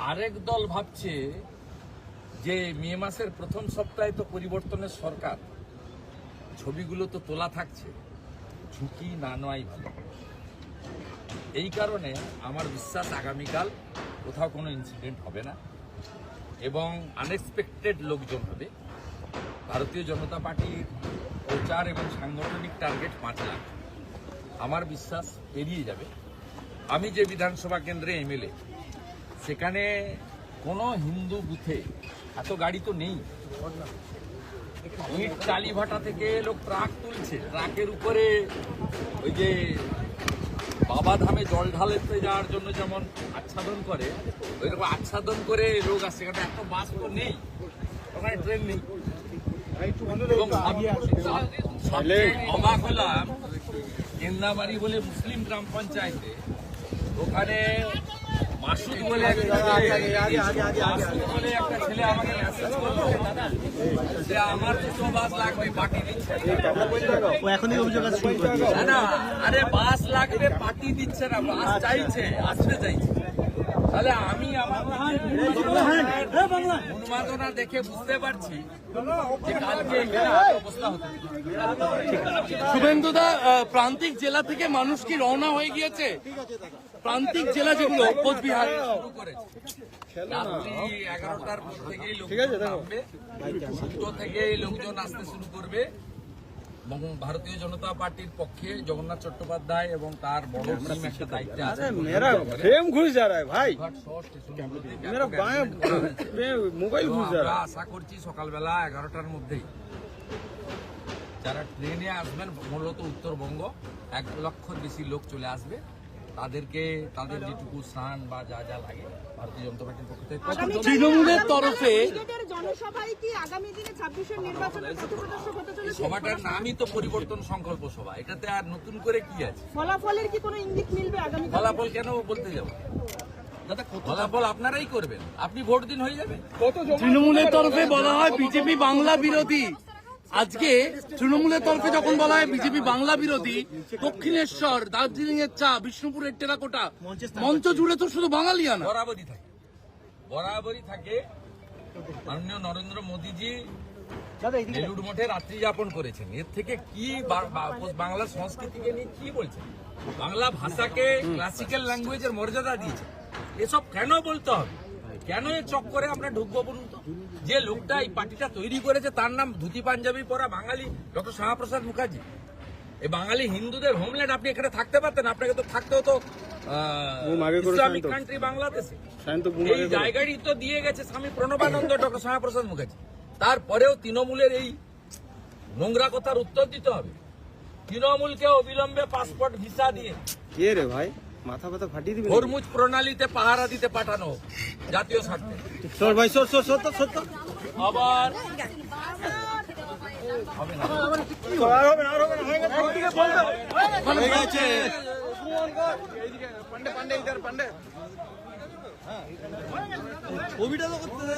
আরেক দল ভাবছে যে মে মাসের প্রথম সপ্তাহে তো পরিবর্তনের সরকার, ছবিগুলো তো তোলা থাকছে, ঝুঁকি না নেওয়াই ভালো। এই কারণে আমার বিশ্বাস আগামীকাল কোথাও কোনো ইনসিডেন্ট হবে না এবং আনএক্সপেক্টেড লোকজন হবে। ভারতীয় জনতা পার্টির প্রচার এবং সাংগঠনিক টার্গেট 5 লাখ, আমার বিশ্বাস এড়িয়ে যাবে। আমি যে বিধানসভা কেন্দ্রে এমএলএ, সেখানে কোনো হিন্দু বুথে এত গাড়ি তো নেই। ইট কালীভাটা থেকে লোক ট্রাক তুলছে, ট্রাকের উপরে ওই যে বাবাধামে জল ঢালতে যাওয়ার জন্য যেমন আচ্ছাদন করে, ওইরকম আচ্ছাদন করে লোক আসছে। কারণ একটা বাস তো নেই, ওখানে ট্রেন নেই। এবং অবাক হলাম, কেন্দাবাড়ি বলে মুসলিম গ্রাম পঞ্চায়েতে ওখানে মাসুদ বলে একটা ছেলে আমাকে মেসেজ করলো যে আমার 200 বাস লাগবে, পার্টি দিচ্ছে না। আরে বাস লাগবে, পার্টি দিচ্ছে না, বাস চাইছে, আসতে চাইছে। তাহলে আমি আমার উন্মাদনা দেখে বুঝতে পারছি যে কালকে অবস্থা হতে। শুভেন্দুদা, প্রান্তিক জেলা থেকে মানুষ কি রওনা হয়ে গিয়েছে? প্রান্তিক জেলা যেগুলো কোচবিহার শুরু করেছে, রাত্রি 11টার পর থেকেই লোকজন নামবে, দুটো থেকেই লোকজন আসতে শুরু করবে। এবং ভারতীয় জনতা পার্টির পক্ষে জগন্নাথ চট্টোপাধ্যায় এবং তার বড় টিম একটা দায়িত্বে আছে। আমরা আশা করছি সকালবেলা 11টার মধ্যেই যারা ট্রেনে আসবেন, মূলত উত্তরবঙ্গ, 1 লক্ষর বেশি লোক চলে আসবে। তাদেরকে তাদের যেটুকু স্নান বা যা যা লাগে ভারতীয় জনতা পার্টির পক্ষ থেকে তৃণমূলের তরফে সভাটার নামই তো পরিবর্তন সংকল্প সভা, এটাতে আর নতুন করে কি আছে? ফলাফলের কি কোনো ইঙ্গিত মিলবে আগামী? ফলাফল কেন বলতে যাব? ফলাফল আপনারাই করবেন, আপনি ভোট দিন হয়ে যাবে। তৃণমূলের তরফে বলা হয় বিজেপি বাংলা বিরোধী। আজকে তৃণমূলের তরফে যখন বলা হয় বিজেপি বাংলা বিরোধী, দক্ষিণেশ্বর, দার্জিলিং এর চা, বিষ্ণুপুরের টেরাকোটা মঞ্চ জুড়ে তো শুধু বাঙালিয়ানা বরাবরই থাকে। মাননীয় নরেন্দ্র মোদীজি বেলুড় মঠে রাত্রি যাপন করেছেন, এর থেকে কি বাংলা সংস্কৃতিকে নিয়ে কি বলছেন? বাংলা ভাষাকে ক্লাসিক্যাল ল্যাঙ্গুয়েজের মর্যাদা দিয়েছে, এসব কেন বলতে হবে? কেন এ চক্করে আমরা ঢুকবো বলুন তো? যে লোকটা এই পার্টিটা তৈরি করেছে তার নাম ধুতি পাঞ্জাবি পরা বাঙালি ডক্টর শ্যামাপ্রসাদ মুখার্জি। এই বাঙালি হিন্দুদের হোমল্যান্ড, আপনি এখানে থাকতে পারতেন, আপনাকে তো থাকতে হতো ইসলামিক কান্ট্রি বাংলাদেশে। এই জায়গাটি তো দিয়ে গেছে স্বামী প্রণবানন্দ ডক্টর শ্যামাপ্রসাদ মুখার্জি। তারপরেও তৃণমূলের এই নোংরা কথার উত্তর দিতে হবে। তৃণমূলকে অবিলম্বে পাসপোর্ট ভিসা দিয়ে ভাই মাথা ব্যথা ফাটিয়ে দিবে, হরমুজ প্রণালীতে পাহারা দিতে পাঠানো জাতীয় স্বার্থে। আবার ছবিটা তো করতে